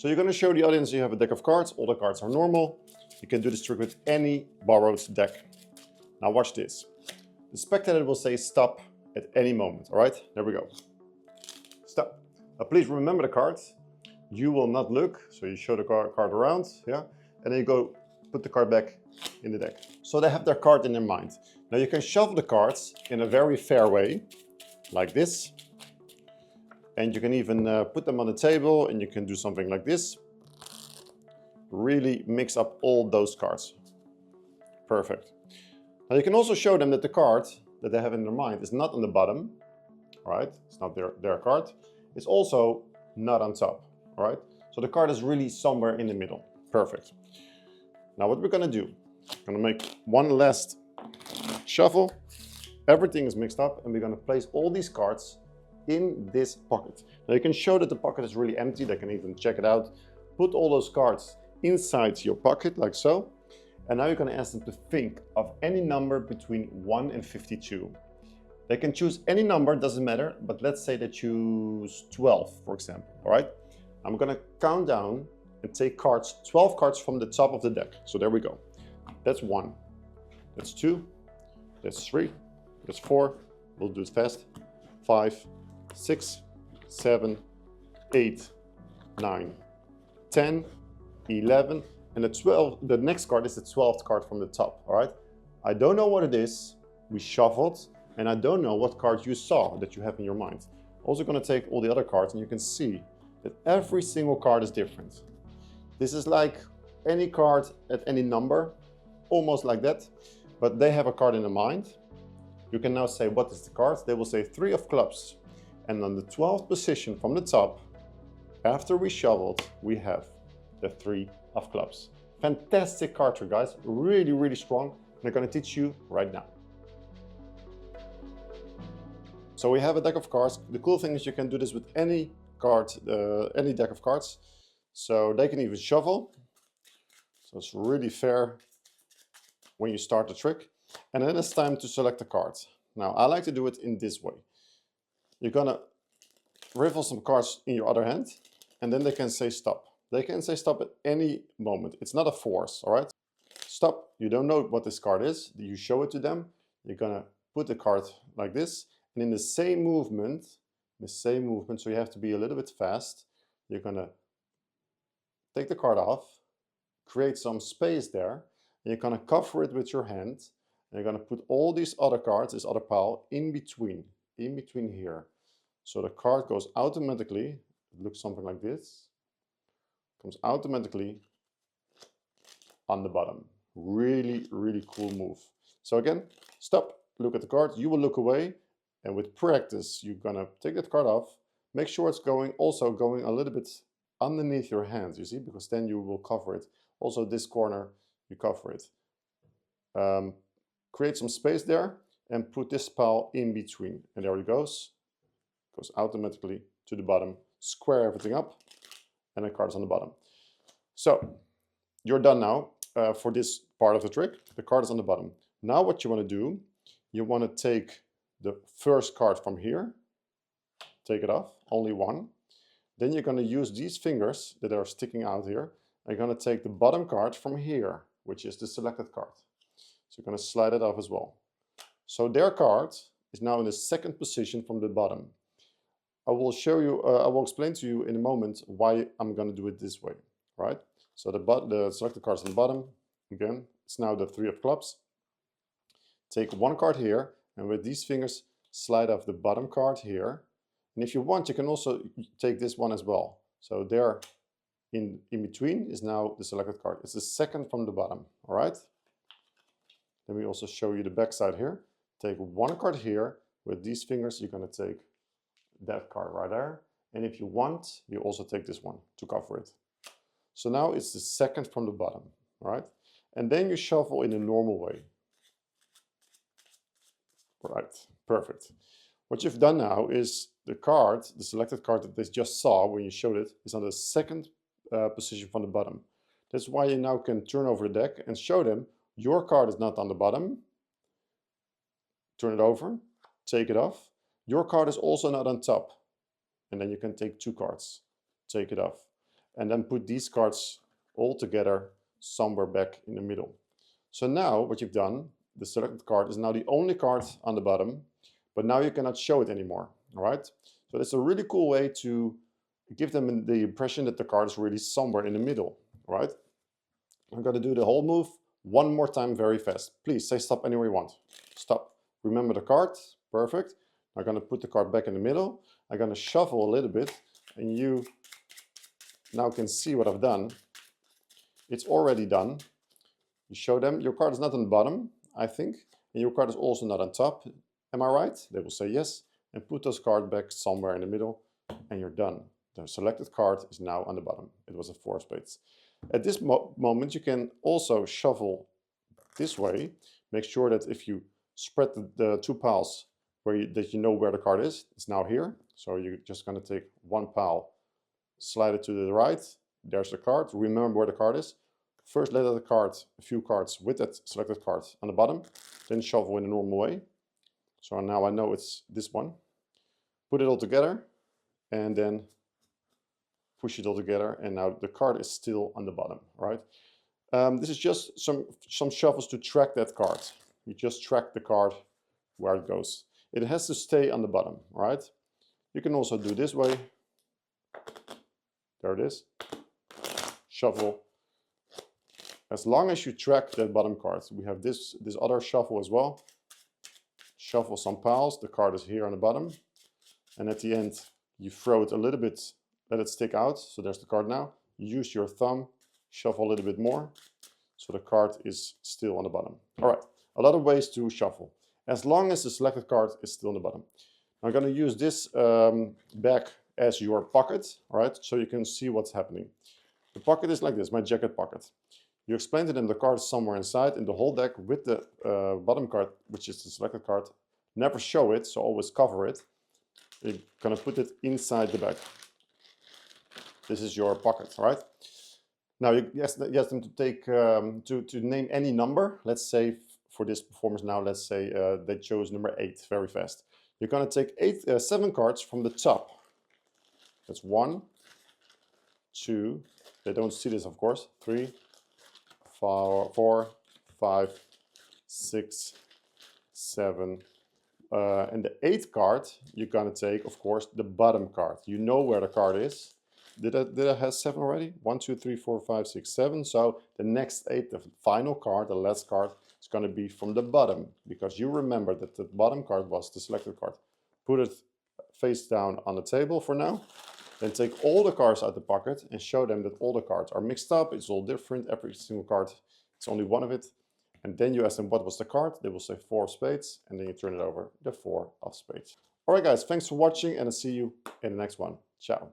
So you're going to show the audience you have a deck of cards. All the cards are normal. You can do this trick with any borrowed deck. Now watch this. The spectator will say stop at any moment. All right, there we go. Stop. Now please remember the cards. You will not look, so you show the card around, yeah, and then you go put the card back in the deck. So they have their card in their mind. Now you can shuffle the cards in a very fair way, like this. And you can even put them on the table and you can do something like this. Really mix up all those cards. Perfect. Now you can also show them that the card that they have in their mind is not on the bottom, all right? It's not their card. It's also not on top, all right? So the card is really somewhere in the middle. Perfect. Now what we're gonna do, I'm gonna make one last shuffle. Everything is mixed up and we're gonna place all these cards in this pocket. Now you can show that the pocket is really empty. They can even check it out. Put all those cards inside your pocket like so. And now you're going to ask them to think of any number between 1 and 52. They can choose any number, doesn't matter, but let's say they choose 12, for example, all right? I'm going to count down and take cards, 12 cards from the top of the deck. So there we go. That's 1, that's 2, that's 3, that's 4, we'll do it fast, 5, 6, 7, 8, 9, 10, 11, and the next card is the 12th card from the top, all right? I don't know what it is, we shuffled, and I don't know what card you saw that you have in your mind. Also gonna take all the other cards and you can see that every single card is different. This is like any card at any number, almost like that, but they have a card in their mind. You can now say, what is the card? They will say 3 of clubs. And on the 12th position from the top, after we shuffled, we have the 3 of clubs. Fantastic card trick, guys. Really, really strong. And I'm going to teach you right now. So we have a deck of cards. The cool thing is you can do this with any card, any deck of cards. So they can even shuffle. So it's really fair when you start the trick. And then it's time to select the cards. Now, I like to do it in this way. You're gonna riffle some cards in your other hand, and then they can say stop. They can say stop at any moment. It's not a force, all right? Stop. You don't know what this card is. You show it to them. You're gonna put the card like this, and in the same movement, so you have to be a little bit fast. You're gonna take the card off, create some space there, and you're gonna cover it with your hand. And you're gonna put all these other cards, this other pile, in between here. So the card goes automatically, it looks something like this, comes automatically on the bottom. Really, really cool move. So again, stop, look at the card, you will look away, and with practice, you're gonna take that card off, make sure it's also going a little bit underneath your hands, you see, because then you will cover it. Also this corner, you cover it. Create some space there and put this pile in between. And there it goes automatically to the bottom. Square everything up and the card is on the bottom. So you're done now for this part of the trick. The card is on the bottom. Now what you want to do, you want to take the first card from here, take it off, only one. Then you're going to use these fingers that are sticking out here. I'm going to take the bottom card from here, which is the selected card. So you're going to slide it off as well. So their card is now in the second position from the bottom. I will show you, I will explain to you in a moment why I'm going to do it this way, right? So the selected card is on the bottom. Again, it's now the 3 of clubs. Take one card here, and with these fingers, slide off the bottom card here. And if you want, you can also take this one as well. So there, in between is now the selected card. It's the second from the bottom, all right? Let me also show you the back side here. Take one card here. With these fingers, you're going to take that card right there. And if you want, you also take this one to cover it. So now it's the second from the bottom, all right? And then you shuffle in a normal way. Right, perfect. What you've done now is the card, the selected card that they just saw when you showed it, is on the second position from the bottom. That's why you now can turn over the deck and show them your card is not on the bottom. Turn it over, take it off. Your card is also not on top. And then you can take 2 cards, take it off. and then put these cards all together somewhere back in the middle. So now what you've done, the selected card is now the only card on the bottom, but now you cannot show it anymore, all right? So that's a really cool way to give them the impression that the card is really somewhere in the middle, all right? I'm going to do the whole move one more time very fast. Please say stop anywhere you want. Stop. Remember the card. Perfect. I'm going to put the card back in the middle. I'm going to shuffle a little bit, and you now can see what I've done. It's already done. You show them your card is not on the bottom, I think, and your card is also not on top. Am I right? They will say yes, and put those cards back somewhere in the middle, and you're done. The selected card is now on the bottom. It was a 4 of spades. At this moment, you can also shuffle this way. Make sure that if you spread the 2 piles that you know where the card is, it's now here. So you're just going to take 1 pile, slide it to the right. There's the card. Remember where the card is. First let out a few cards with that selected card on the bottom, then shuffle in the normal way. So now I know it's this one. Put it all together and then push it all together, and now the card is still on the bottom, right? This is just some shuffles to track that card. You just track the card where it goes. It has to stay on the bottom, right? You can also do this way. There it is. Shuffle. As long as you track that bottom card. We have this other shuffle as well. Shuffle some piles. The card is here on the bottom. And at the end, you throw it a little bit, let it stick out. So there's the card now. You use your thumb, shuffle a little bit more. So the card is still on the bottom. All right, a lot of ways to shuffle. As long as the selected card is still on the bottom. I'm going to use this bag as your pocket, all right? So you can see what's happening. The pocket is like this, my jacket pocket. You explain to them the card is somewhere inside in the whole deck with the bottom card, which is the selected card. Never show it, so always cover it. You're going to put it inside the bag. This is your pocket, all right? Now you ask them to take to name any number. Let's say for this performance now, let's say they chose number 8 very fast. You're going to take 7 cards from the top. That's 1, 2. They don't see this, of course. 3, 4, 5, 6, 7. And the 8th card, you're going to take, of course, the bottom card. You know where the card is. Did I have 7 already? 1, 2, 3, 4, 5, 6, 7. So the next 8, the final card, the last card, is going to be from the bottom, because you remember that the bottom card was the selected card. Put it face down on the table for now. Then take all the cards out the pocket and show them that all the cards are mixed up. It's all different. Every single card, it's only one of it. And then you ask them what was the card. They will say 4 of spades, and then you turn it over, the 4 of spades. All right, guys, thanks for watching, and I'll see you in the next one. Ciao.